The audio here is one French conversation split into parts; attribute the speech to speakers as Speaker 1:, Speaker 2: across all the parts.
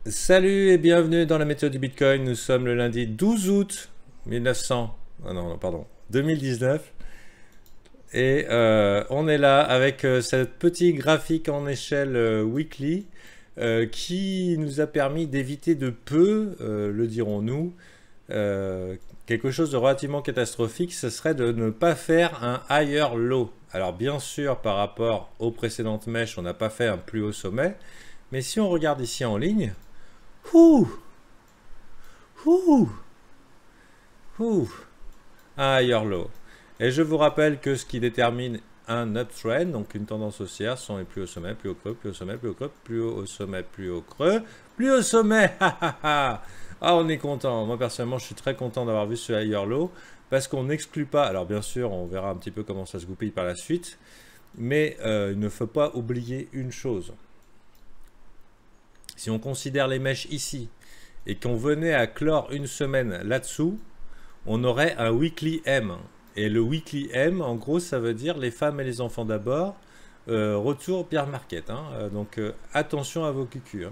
Speaker 1: Salut et bienvenue dans la météo du Bitcoin. Nous sommes le lundi 12 août 1900. Ah non, pardon, 2019. Et on est là avec cette petite graphique en échelle weekly qui nous a permis d'éviter de peu, le dirons-nous, quelque chose de relativement catastrophique. Ce serait de ne pas faire un higher low. Alors bien sûr, par rapport aux précédentes mèches, on n'a pas fait un plus haut sommet. Mais si on regarde ici en ligne, ouh, ouh, ouh, un higher low. Et je vous rappelle que ce qui détermine un uptrend, donc une tendance haussière, sont les plus hauts sommets, plus haut creux, plus haut sommet, plus haut creux, plus haut au sommet, plus haut creux, plus haut sommet. Ah, on est content. Moi personnellement, je suis très content d'avoir vu ce higher low parce qu'on n'exclut pas. Alors bien sûr, on verra un petit peu comment ça se goupille par la suite, mais il ne faut pas oublier une chose. Si on considère les mèches ici et qu'on venait à clore une semaine là-dessous, on aurait un weekly M. Et le weekly M, en gros, ça veut dire les femmes et les enfants d'abord, retour bear market. Donc attention à vos cucus.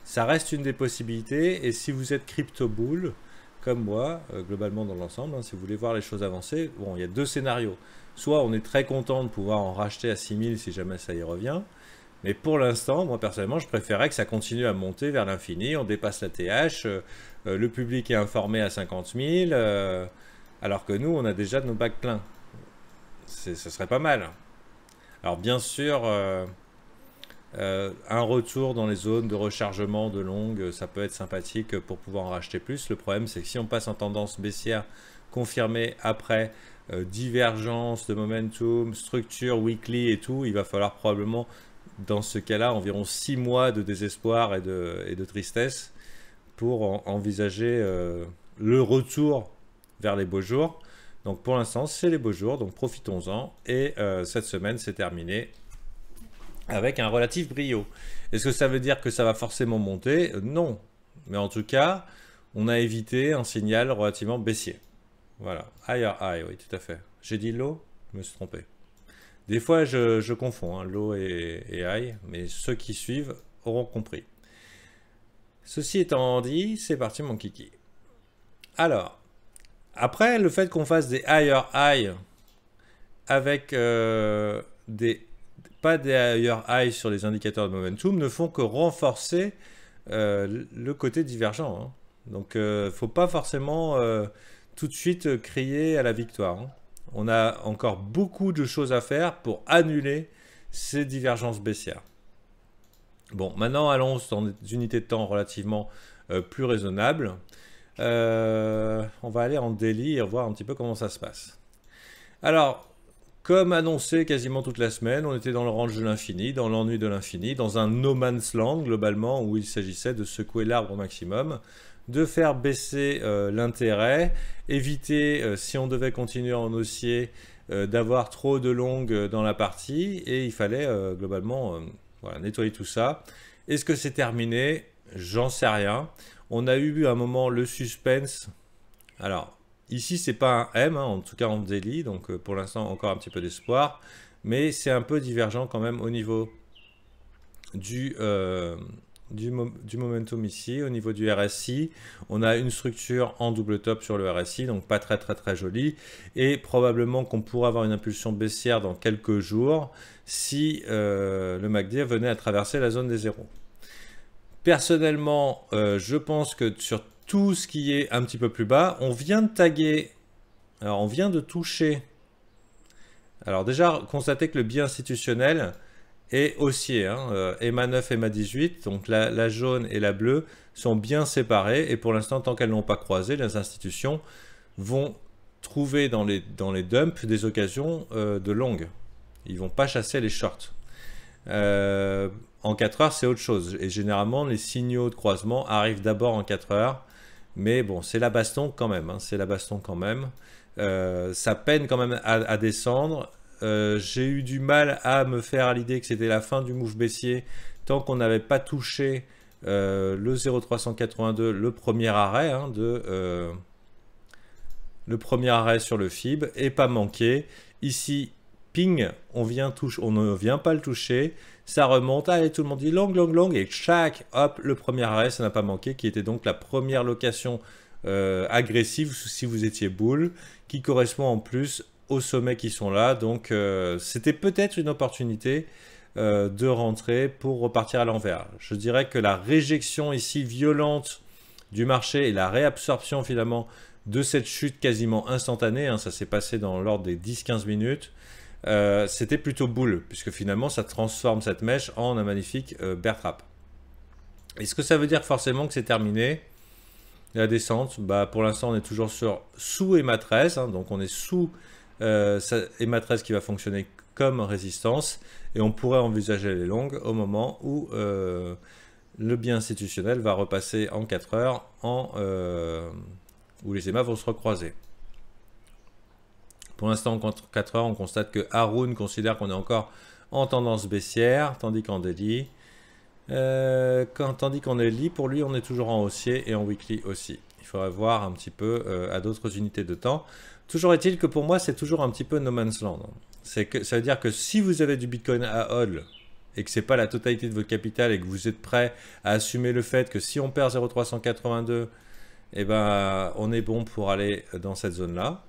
Speaker 1: Ça reste une des possibilités. Et si vous êtes crypto bull, comme moi, globalement dans l'ensemble, si vous voulez voir les choses avancer, bon, il y a deux scénarios. Soit on est très content de pouvoir en racheter à 6000 si jamais ça y revient. Mais pour l'instant, moi personnellement, je préférais que ça continue à monter vers l'infini. On dépasse la TH, le public est informé à 50 000, alors que nous, on a déjà nos bacs pleins. Ce serait pas mal. Alors bien sûr, un retour dans les zones de rechargement de longue, ça peut être sympathique pour pouvoir en racheter plus. Le problème, c'est que si on passe en tendance baissière confirmée après divergence de momentum, structure weekly et tout, il va falloir probablement dans ce cas-là, environ 6 mois de désespoir et de tristesse pour envisager le retour vers les beaux jours. Donc pour l'instant, c'est les beaux jours, donc profitons-en. Et cette semaine, c'est terminé avec un relatif brio. Est-ce que ça veut dire que ça va forcément monter? Non. Mais en tout cas, on a évité un signal relativement baissier. Voilà. Higher high, oui, tout à fait. J'ai dit low? Je me suis trompé. Des fois, je confonds low et high, mais ceux qui suivent auront compris. Ceci étant dit, c'est parti mon kiki. Alors, après le fait qu'on fasse des higher high avec pas des higher high sur les indicateurs de momentum ne font que renforcer le côté divergent. Donc, faut pas forcément tout de suite crier à la victoire. On a encore beaucoup de choses à faire pour annuler ces divergences baissières. Bon, maintenant allons dans des unités de temps relativement plus raisonnables. On va aller en daily et voir un petit peu comment ça se passe. Alors, comme annoncé quasiment toute la semaine, on était dans le range de l'infini, dans l'ennui de l'infini, dans un no man's land globalement où il s'agissait de secouer l'arbre au maximum, de faire baisser l'intérêt, éviter, si on devait continuer en haussier, d'avoir trop de longues dans la partie, et il fallait globalement voilà, nettoyer tout ça. Est-ce que c'est terminé? J'en sais rien. On a eu à un moment le suspense. Alors, ici, c'est pas un M, en tout cas en daily, donc pour l'instant, encore un petit peu d'espoir, mais c'est un peu divergent quand même au niveau du momentum ici. Au niveau du RSI, on a une structure en double top sur le RSI, donc pas très jolie, et probablement qu'on pourra avoir une impulsion baissière dans quelques jours si le MACD venait à traverser la zone des zéros. Personnellement, je pense que sur tout ce qui est un petit peu plus bas, on vient de taguer, alors on vient de toucher, alors déjà constater que le biais institutionnel et haussier, EMA 9 et EMA 18, donc la jaune et la bleue sont bien séparées et pour l'instant, tant qu'elles n'ont pas croisé, les institutions vont trouver dans les dumps des occasions de longues. Ils ne vont pas chasser les shorts. En 4 heures, c'est autre chose. Et généralement, les signaux de croisement arrivent d'abord en 4 heures. Mais bon, c'est la baston quand même. C'est la baston quand même. Ça peine quand même à descendre. J'ai eu du mal à me faire à l'idée que c'était la fin du move baissier tant qu'on n'avait pas touché le 0,382, le premier arrêt le premier arrêt sur le FIB et pas manqué. Ici, ping, on ne vient pas le toucher, ça remonte, allez, tout le monde dit long, long, long, et chac, hop, le premier arrêt, ça n'a pas manqué, qui était donc la première location agressive, si vous étiez boule, qui correspond en plus aux sommets qui sont là, donc c'était peut-être une opportunité de rentrer pour repartir à l'envers. Je dirais que la réjection ici violente du marché et la réabsorption finalement de cette chute quasiment instantanée, hein, ça s'est passé dans l'ordre des 10-15 minutes, c'était plutôt boule, puisque finalement ça transforme cette mèche en un magnifique bear trap. Est-ce que ça veut dire forcément que c'est terminé? La descente, bah, pour l'instant on est toujours sous EMA 13, hein, donc on est sous EMA 13 qui va fonctionner comme résistance, et on pourrait envisager les longues au moment où le bien institutionnel va repasser en 4 heures, où les EMA vont se recroiser. Pour l'instant, en 4 heures, on constate que Haroun considère qu'on est encore en tendance baissière, tandis qu'en daily, tandis qu'en daily, pour lui, on est toujours en haussier et en weekly aussi. Il faudrait voir un petit peu à d'autres unités de temps. Toujours est-il que pour moi, c'est toujours un petit peu no man's land. Ça veut dire que si vous avez du Bitcoin à hodl et que ce n'est pas la totalité de votre capital et que vous êtes prêt à assumer le fait que si on perd 0,382, eh ben, on est bon pour aller dans cette zone-là.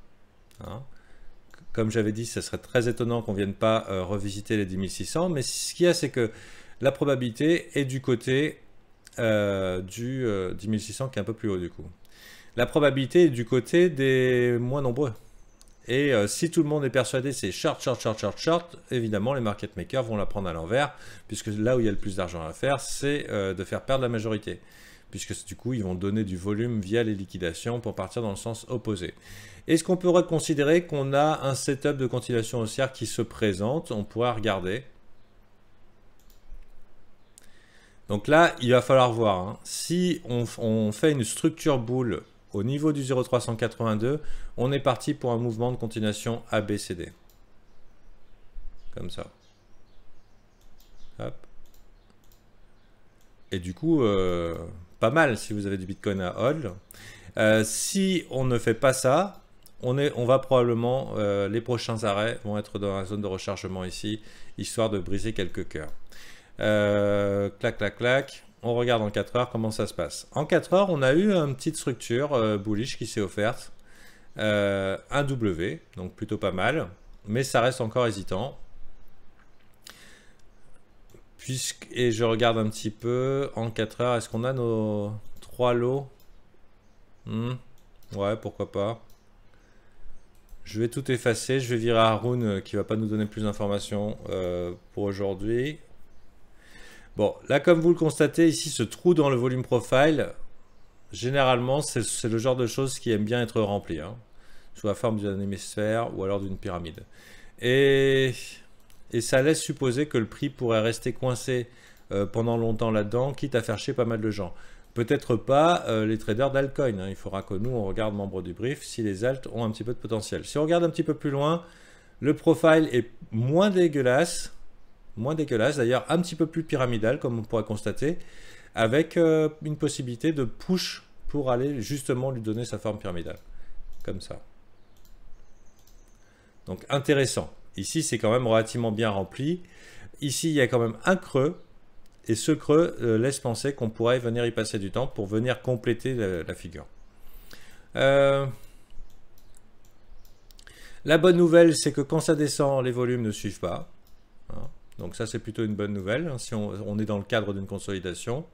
Speaker 1: Hein. Comme j'avais dit, ça serait très étonnant qu'on ne vienne pas revisiter les 10 600, mais ce qu'il y a, c'est que la probabilité est du côté du 10 600 qui est un peu plus haut du coup. La probabilité est du côté des moins nombreux. Et si tout le monde est persuadé c'est short, short, short, short, short, évidemment les market makers vont la prendre à l'envers, puisque là où il y a le plus d'argent à faire, c'est de faire perdre la majorité. Puisque du coup, ils vont donner du volume via les liquidations pour partir dans le sens opposé. Est-ce qu'on pourrait considérer qu'on a un setup de continuation haussière qui se présente? On pourrait regarder. Donc là, il va falloir voir. Hein. Si on fait une structure boule au niveau du 0,382, on est parti pour un mouvement de continuation ABCD. Comme ça. Hop. Et du coup, pas mal si vous avez du Bitcoin à hodl. Si on ne fait pas ça, on va probablement, les prochains arrêts vont être dans la zone de rechargement ici, histoire de briser quelques cœurs. Clac, clac, clac. On regarde en 4 heures comment ça se passe. En 4 heures, on a eu une petite structure bullish qui s'est offerte. Un W, donc plutôt pas mal. Mais ça reste encore hésitant. Et je regarde un petit peu en 4 heures. Est-ce qu'on a nos 3 lots? Ouais, pourquoi pas. Je vais tout effacer. Je vais virer Haroun qui va pas nous donner plus d'informations pour aujourd'hui. Bon, là, comme vous le constatez, ici, ce trou dans le volume profile, généralement, c'est le genre de choses qui aime bien être rempli, hein, sous la forme d'un hémisphère ou alors d'une pyramide. Et ça laisse supposer que le prix pourrait rester coincé pendant longtemps là-dedans, quitte à faire chier pas mal de gens. Peut-être pas les traders d'altcoin. Hein. Il faudra que nous, on regarde membre du brief si les alts ont un petit peu de potentiel. Si on regarde un petit peu plus loin, le profile est moins dégueulasse. D'ailleurs un petit peu plus pyramidal comme on pourrait constater, avec une possibilité de push pour aller justement lui donner sa forme pyramidale, comme ça. Donc intéressant. Ici c'est quand même relativement bien rempli. Ici il y a quand même un creux, et ce creux laisse penser qu'on pourrait venir y passer du temps pour venir compléter la figure. La bonne nouvelle c'est que quand ça descend, les volumes ne suivent pas. Hein. Donc ça c'est plutôt une bonne nouvelle, hein, si on est dans le cadre d'une consolidation.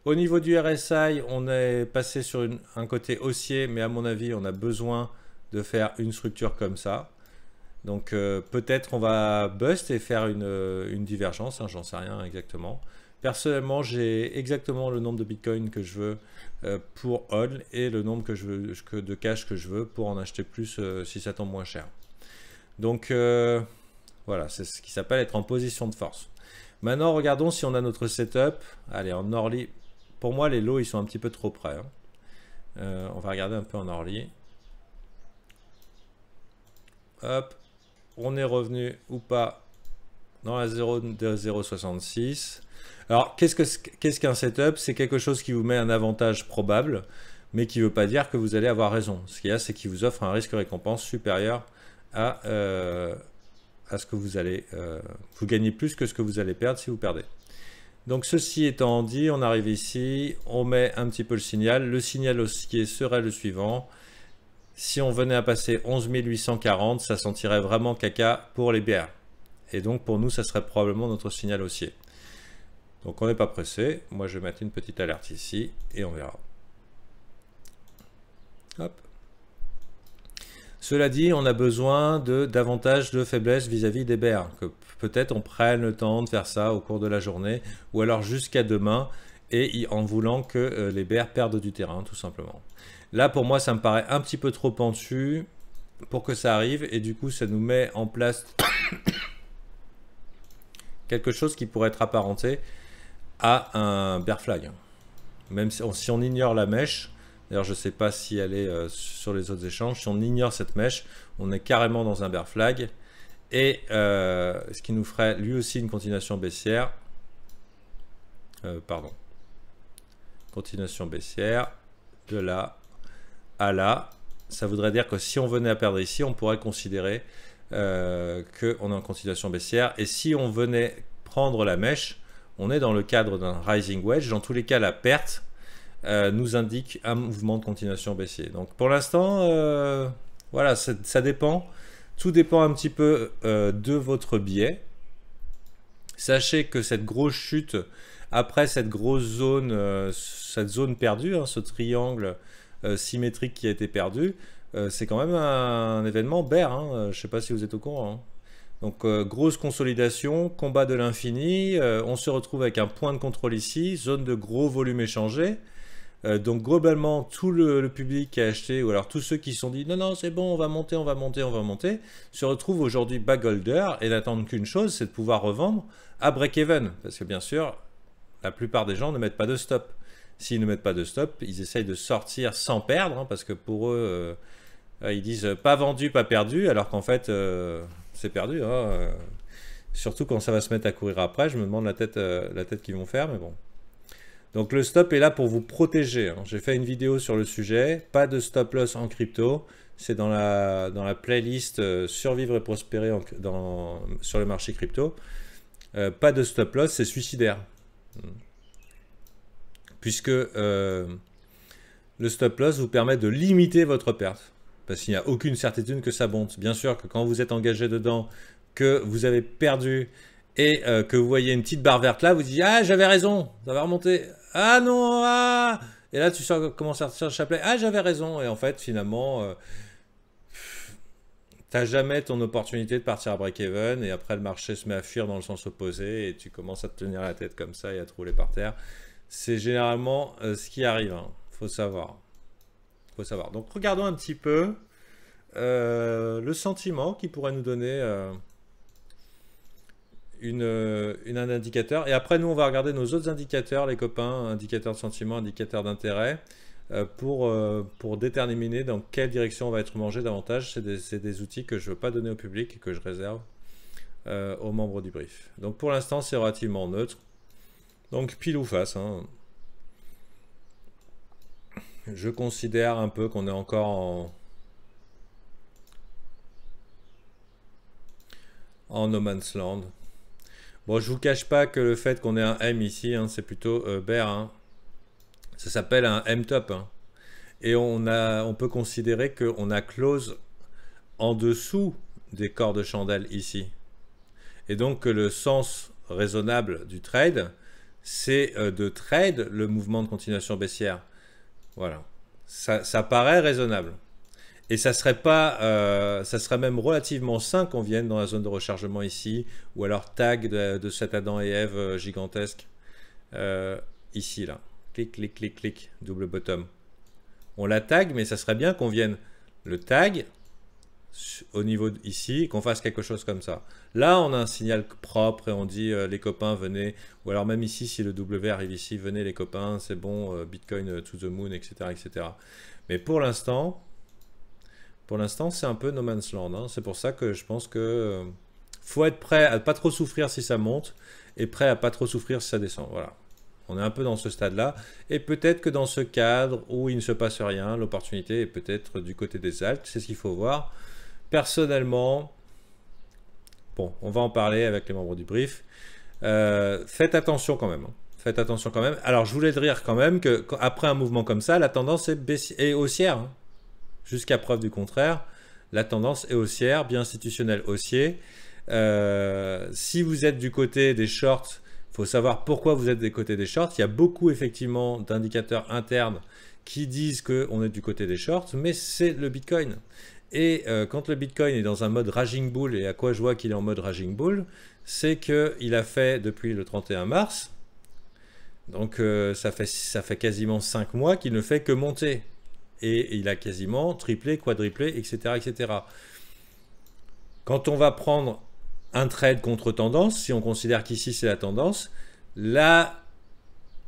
Speaker 1: Au niveau du RSI, on est passé sur un côté haussier, mais à mon avis on a besoin de faire une structure comme ça. Donc peut-être on va bust et faire une divergence, hein, j'en sais rien exactement. Personnellement j'ai exactement le nombre de Bitcoin que je veux pour hodl et le nombre de cash que je veux pour en acheter plus si ça tombe moins cher. Donc voilà, c'est ce qui s'appelle être en position de force. Maintenant, regardons si on a notre setup. Allez, en Orly. Pour moi, les lots, ils sont un petit peu trop près. Hein. On va regarder un peu en Orly. Hop. On est revenu ou pas dans la 0,66. Alors, qu'est-ce qu'un setup? C'est quelque chose qui vous met un avantage probable, mais qui ne veut pas dire que vous allez avoir raison. Ce qu'il y a, c'est qu'il vous offre un risque-récompense supérieur à à ce que vous allez... vous gagnez plus que ce que vous allez perdre si vous perdez. Donc ceci étant dit, on arrive ici, on met un petit peu le signal. Le signal haussier serait le suivant. Si on venait à passer 11 840, ça sentirait vraiment caca pour les BR. Et donc pour nous, ça serait probablement notre signal haussier. Donc on n'est pas pressé. Moi, je vais mettre une petite alerte ici et on verra. Hop. Cela dit, on a besoin de davantage de faiblesse vis-à-vis des BR. Que peut-être on prenne le temps de faire ça au cours de la journée ou alors jusqu'à demain et en voulant que les BR perdent du terrain, tout simplement. Là, pour moi, ça me paraît un petit peu trop pentu pour que ça arrive et du coup, ça nous met en place quelque chose qui pourrait être apparenté à un bear flag. Même si on ignore la mèche, d'ailleurs je ne sais pas si elle est sur les autres échanges, si on ignore cette mèche, on est carrément dans un bear flag et ce qui nous ferait lui aussi une continuation baissière. Continuation baissière de là à là. Ça voudrait dire que si on venait à perdre ici, on pourrait considérer qu'on est en continuation baissière. Et si on venait prendre la mèche, on est dans le cadre d'un rising wedge. Dans tous les cas, la perte nous indique un mouvement de continuation baissier. Donc pour l'instant, voilà, ça dépend. Tout dépend un petit peu de votre biais. Sachez que cette grosse chute, après cette grosse zone, cette zone perdue, hein, ce triangle symétrique qui a été perdu, c'est quand même un événement bear. Hein, je ne sais pas si vous êtes au courant. Hein. Donc grosse consolidation, combat de l'infini, on se retrouve avec un point de contrôle ici, zone de gros volume échangé. Donc globalement, tout le public qui a acheté, ou alors tous ceux qui se sont dit non, non, c'est bon, on va monter, on va monter, on va monter, se retrouvent aujourd'hui backholder et n'attendent qu'une chose, c'est de pouvoir revendre à break-even. Parce que bien sûr, la plupart des gens ne mettent pas de stop. S'ils ne mettent pas de stop, ils essayent de sortir sans perdre, hein, parce que pour eux, ils disent pas vendu, pas perdu, alors qu'en fait, c'est perdu. Hein, surtout quand ça va se mettre à courir après, je me demande la tête qu'ils vont faire, mais bon. Donc le stop est là pour vous protéger. Hein. J'ai fait une vidéo sur le sujet, pas de stop loss en crypto. C'est dans la playlist Survivre et prospérer sur le marché crypto. Pas de stop loss, c'est suicidaire. Puisque le stop loss vous permet de limiter votre perte. Parce qu'il n'y a aucune certitude que ça monte. Bien sûr que quand vous êtes engagé dedans, que vous avez perdu et que vous voyez une petite barre verte là, vous dites « Ah, j'avais raison, ça va remonter. Ah non, ah !» Et là, tu commences à sortir le chapelet « Ah, j'avais raison. » Et en fait, finalement, tu n'as jamais ton opportunité de partir à break-even et après, le marché se met à fuir dans le sens opposé et tu commences à te tenir la tête comme ça et à te rouler par terre. C'est généralement ce qui arrive, hein. Faut savoir. Faut savoir. Donc, regardons un petit peu le sentiment qui pourrait nous donner un indicateur. Et après, nous, on va regarder nos autres indicateurs, les copains, indicateurs de sentiment, indicateurs d'intérêt, pour déterminer dans quelle direction on va être mangé davantage. C'est des outils que je ne veux pas donner au public et que je réserve aux membres du brief. Donc, pour l'instant, c'est relativement neutre. Donc, pile ou face, hein. Je considère un peu qu'on est encore en no man's land. Bon, je vous cache pas que le fait qu'on ait un M ici, hein, c'est plutôt bear. Hein. Ça s'appelle un M top. Hein. Et on peut considérer qu'on a close en dessous des corps de chandelle ici. Et donc que le sens raisonnable du trade, c'est de trade le mouvement de continuation baissière. Voilà. Ça paraît raisonnable. Et ça serait même relativement sain qu'on vienne dans la zone de rechargement ici, ou alors tag de cet Adam et Ève gigantesque, ici, là. Clic, clic, clic, clic, double bottom. On la tag, mais ça serait bien qu'on vienne le tag au niveau ici, qu'on fasse quelque chose comme ça. Là, on a un signal propre et on dit les copains, venez. Ou alors même ici, si le W arrive ici, venez les copains, c'est bon, Bitcoin to the moon, etc. etc. Mais pour l'instant, c'est un peu no man's land. Hein. C'est pour ça que je pense que faut être prêt à pas trop souffrir si ça monte et prêt à pas trop souffrir si ça descend. Voilà. On est un peu dans ce stade-là. Et peut-être que dans ce cadre où il ne se passe rien, l'opportunité est peut-être du côté des alts. C'est ce qu'il faut voir. Personnellement, bon, on va en parler avec les membres du brief. Faites attention quand même. Hein. Faites attention quand même. Alors, je voulais dire quand même qu'après un mouvement comme ça, la tendance est haussière. Hein. Jusqu'à preuve du contraire, la tendance est haussière, bien institutionnelle haussier. Si vous êtes du côté des shorts, il faut savoir pourquoi vous êtes du côté des shorts. Il y a beaucoup effectivement d'indicateurs internes qui disent qu'on est du côté des shorts, mais c'est le Bitcoin. Et quand le Bitcoin est dans un mode Raging Bull, et à quoi je vois qu'il est en mode Raging Bull, c'est qu'il a fait depuis le 31 mars, donc ça fait quasiment 5 mois qu'il ne fait que monter. Et il a quasiment triplé, quadruplé, etc., etc. Quand on va prendre un trade contre tendance, si on considère qu'ici c'est la tendance, la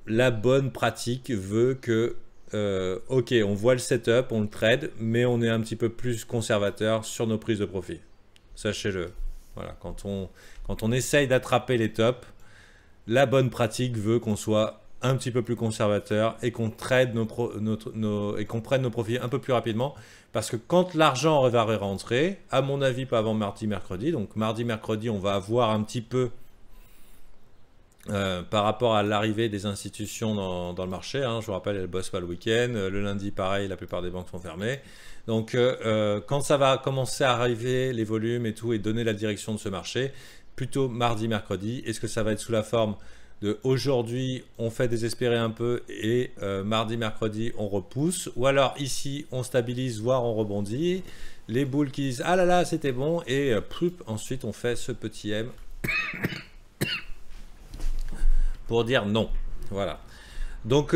Speaker 1: bonne pratique veut que ok, on voit le setup, on le trade, mais on est un petit peu plus conservateur sur nos prises de profit. Sachez-le. Voilà, quand on essaye d'attraper les tops, la bonne pratique veut qu'on soit un petit peu plus conservateur et qu'on trade et qu'on prenne nos profits un peu plus rapidement. Parce que quand l'argent va rentrer, à mon avis, pas avant mardi, mercredi. Donc mardi, mercredi, on va avoir un petit peu par rapport à l'arrivée des institutions dans le marché, hein, je vous rappelle, elles ne bossent pas le week-end. Le lundi, pareil, la plupart des banques sont fermées. Donc, quand ça va commencer à arriver, les volumes et tout, et donner la direction de ce marché, plutôt mardi, mercredi, est-ce que ça va être sous la forme de aujourd'hui, on fait désespérer un peu et mardi, mercredi, on repousse, ou alors ici, on stabilise, voire on rebondit, les boules qui disent « Ah là là, c'était bon » et ensuite, on fait ce petit M pour dire non. Voilà. Donc,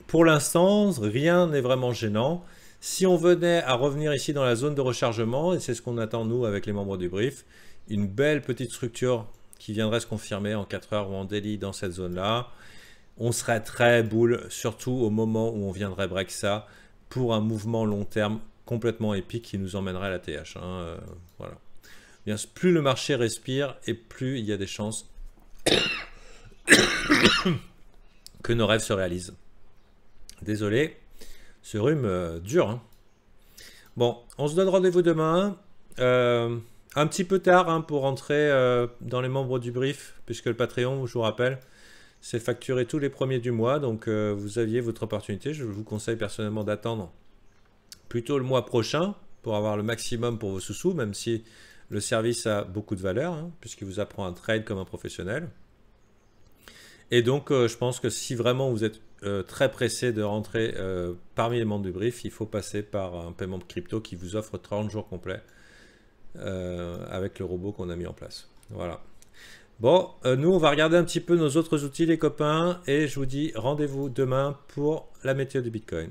Speaker 1: pour l'instant, rien n'est vraiment gênant. Si on venait à revenir ici dans la zone de rechargement, et c'est ce qu'on attend nous avec les membres du brief, une belle petite structure qui viendrait se confirmer en 4 heures ou en daily dans cette zone-là, on serait très boule, surtout au moment où on viendrait break ça, pour un mouvement long terme complètement épique qui nous emmènerait à la TH. Hein, voilà. Bien, plus le marché respire et plus il y a des chances que nos rêves se réalisent. Désolé, ce rhume dure. Hein. Bon, on se donne rendez-vous demain. Un petit peu tard hein, pour rentrer dans les membres du brief, puisque le Patreon, je vous rappelle, c'est facturé tous les premiers du mois. Donc vous aviez votre opportunité. Je vous conseille personnellement d'attendre plutôt le mois prochain pour avoir le maximum pour vos sous-sous, même si le service a beaucoup de valeur, hein, puisqu'il vous apprend à trade comme un professionnel. Et donc, je pense que si vraiment vous êtes très pressé de rentrer parmi les membres du brief, il faut passer par un paiement crypto qui vous offre 30 jours complets avec le robot qu'on a mis en place. Voilà. Bon, nous, on va regarder un petit peu nos autres outils, les copains, et je vous dis rendez-vous demain pour la météo du Bitcoin.